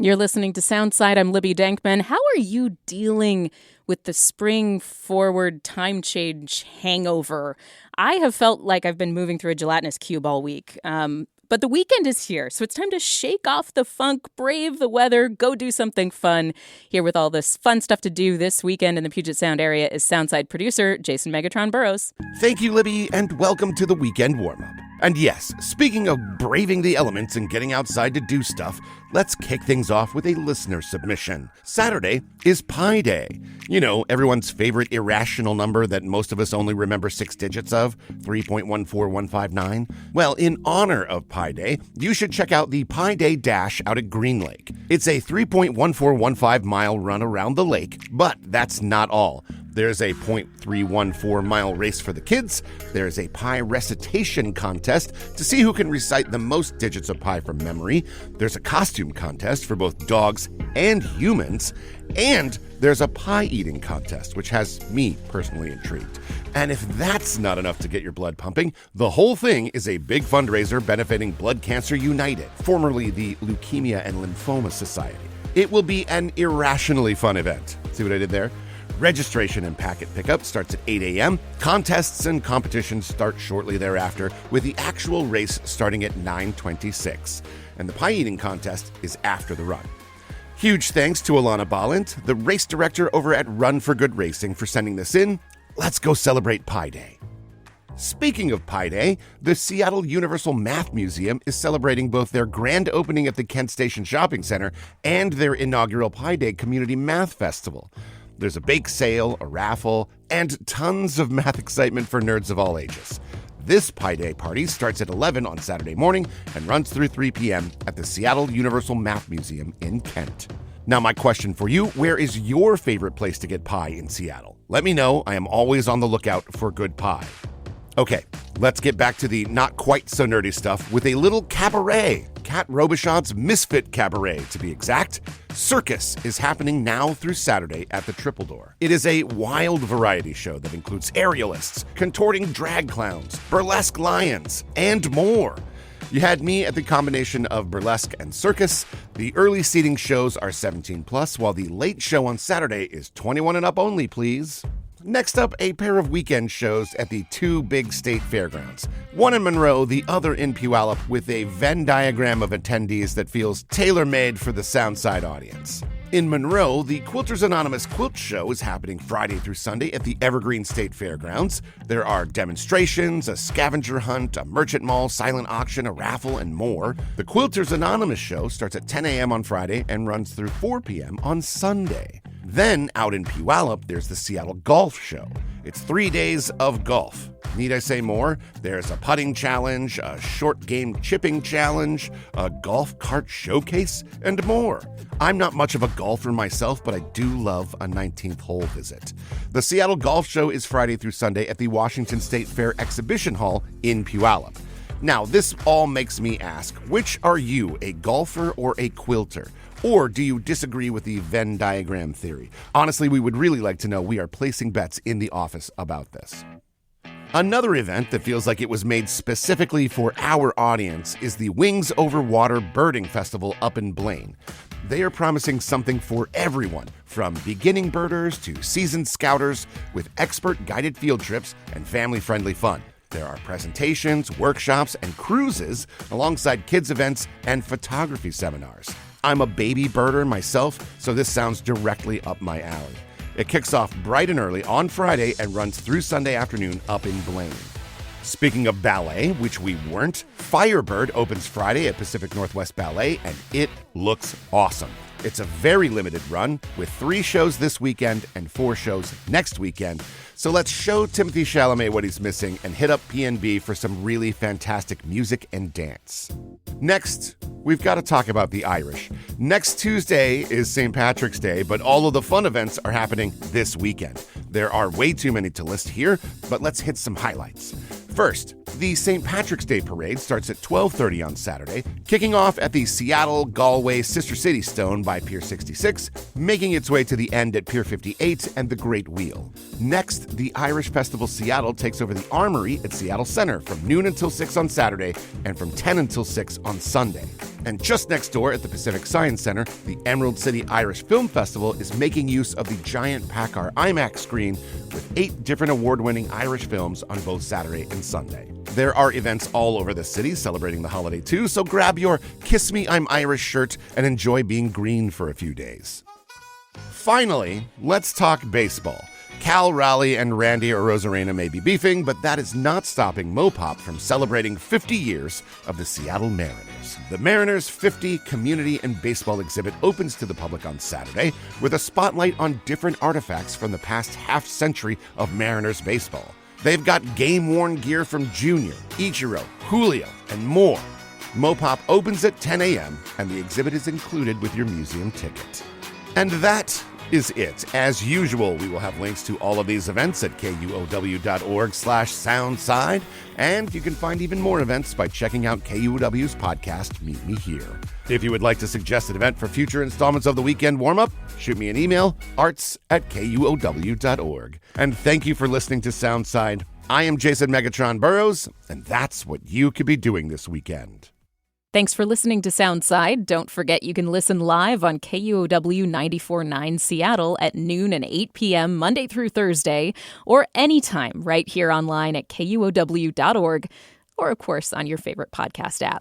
You're listening to Soundside. I'm Libby Dankman. How are you dealing with the spring forward time change hangover? I have felt like I've been moving through a gelatinous cube all week. But the weekend is here, so it's time to shake off the funk, brave the weather, go do something fun. Here with all this fun stuff to do this weekend in the Puget Sound area is Soundside producer Jason Megatron Burrows. Thank you, Libby, and welcome to the Weekend Warmup. And yes, speaking of braving the elements and getting outside to do stuff, let's kick things off with a listener submission. Saturday is Pi Day. You know, everyone's favorite irrational number that most of us only remember 6 digits of, 3.14159. Well, in honor of Pi Day, you should check out the Pi Day Dash out at Green Lake. It's a 3.1415-mile run around the lake, but that's not all. There's a 0.314-mile race for the kids. There's a pi recitation contest to see who can recite the most digits of pi from memory. There's a costume contest for both dogs and humans. And there's a pie eating contest, which has me personally intrigued. And if that's not enough to get your blood pumping, the whole thing is a big fundraiser benefiting Blood Cancer United, formerly the Leukemia and Lymphoma Society. It will be an irrationally fun event. See what I did there? Registration and packet pickup starts at 8 a.m. Contests and competitions start shortly thereafter, with the actual race starting at 9:26. And the pie eating contest is after the run. Huge thanks to Alana Ballant, the race director over at Run for Good Racing, for sending this in. Let's go celebrate Pi Day. Speaking of Pi Day, the Seattle Universal Math Museum is celebrating both their grand opening at the Kent Station Shopping Center and their inaugural Pi Day Community Math Festival. There's a bake sale, a raffle, and tons of math excitement for nerds of all ages. This Pi Day party starts at 11 on Saturday morning and runs through 3 p.m. at the Seattle Universal Math Museum in Kent. Now, my question for you, where is your favorite place to get pie in Seattle? Let me know. I am always on the lookout for good pie. Okay, let's get back to the not quite so nerdy stuff with a little cabaret. Kat Robichaud's Misfit Cabaret, to be exact. Circus is happening now through Saturday at the Triple Door. It is a wild variety show that includes aerialists, contorting drag clowns, burlesque lions, and more. You had me at the combination of burlesque and circus. The early seating shows are 17 plus, while the late show on Saturday is 21 and up only, please. Next up, a pair of weekend shows at the 2 big state fairgrounds. One in Monroe, the other in Puyallup, with a Venn diagram of attendees that feels tailor-made for the Soundside audience. In Monroe, the Quilters Anonymous Quilt Show is happening Friday through Sunday at the Evergreen State Fairgrounds. There are demonstrations, a scavenger hunt, a merchant mall, silent auction, a raffle, and more. The Quilters Anonymous Show starts at 10 a.m. on Friday and runs through 4 p.m. on Sunday. Then, out in Puyallup, there's the Seattle Golf Show. It's 3 days of golf. Need I say more? There's a putting challenge, a short game chipping challenge, a golf cart showcase, and more. I'm not much of a golfer myself, but I do love a 19th hole visit. The Seattle Golf Show is Friday through Sunday at the Washington State Fair Exhibition Hall in Puyallup. Now, this all makes me ask, which are you, a golfer or a quilter? Or do you disagree with the Venn diagram theory? Honestly, we would really like to know. We are placing bets in the office about this. Another event that feels like it was made specifically for our audience is the Wings Over Water Birding Festival up in Blaine. They are promising something for everyone, from beginning birders to seasoned scouters, with expert guided field trips and family-friendly fun. There are presentations, workshops, and cruises alongside kids' events and photography seminars. I'm a baby birder myself, so this sounds directly up my alley. It kicks off bright and early on Friday and runs through Sunday afternoon up in Blaine. Speaking of ballet, which we weren't, Firebird opens Friday at Pacific Northwest Ballet, and it looks awesome. It's a very limited run with 3 shows this weekend and 4 shows next weekend. So let's show Timothy Chalamet what he's missing and hit up PNB for some really fantastic music and dance. Next, we've got to talk about the Irish. Next Tuesday is St. Patrick's Day, but all of the fun events are happening this weekend. There are way too many to list here, but let's hit some highlights. First, the St. Patrick's Day Parade starts at 12:30 on Saturday, kicking off at the Seattle Galway Sister City Stone by Pier 66, making its way to the end at Pier 58 and the Great Wheel. Next, the Irish Festival Seattle takes over the Armory at Seattle Center from noon until 6 on Saturday and from 10 until 6 on Sunday. And just next door at the Pacific Science Center, the Emerald City Irish Film Festival is making use of the giant Packard IMAX screen with 8 different award-winning Irish films on both Saturday and Sunday. There are events all over the city celebrating the holiday too, so grab your Kiss Me I'm Irish shirt and enjoy being green for a few days. Finally, let's talk baseball. Cal Raleigh and Randy Arozarena may be beefing, but that is not stopping Mopop from celebrating 50 years of the Seattle Mariners. The Mariners 50 Community and Baseball exhibit opens to the public on Saturday with a spotlight on different artifacts from the past half-century of Mariners baseball. They've got game-worn gear from Junior, Ichiro, Julio, and more. Mopop opens at 10 a.m., and the exhibit is included with your museum ticket. And that is it. As usual, we will have links to all of these events at kuow.org/soundside, and you can find even more events by checking out KUOW's podcast, Meet Me Here. If you would like to suggest an event for future installments of the Weekend Warmup, shoot me an email, arts@kuow.org. And thank you for listening to Soundside. I am Jason Megatron Burrows, and that's what you could be doing this weekend. Thanks for listening to Soundside. Don't forget you can listen live on KUOW 94.9 Seattle at noon and 8 p.m. Monday through Thursday, or anytime right here online at kuow.org, or of course on your favorite podcast app.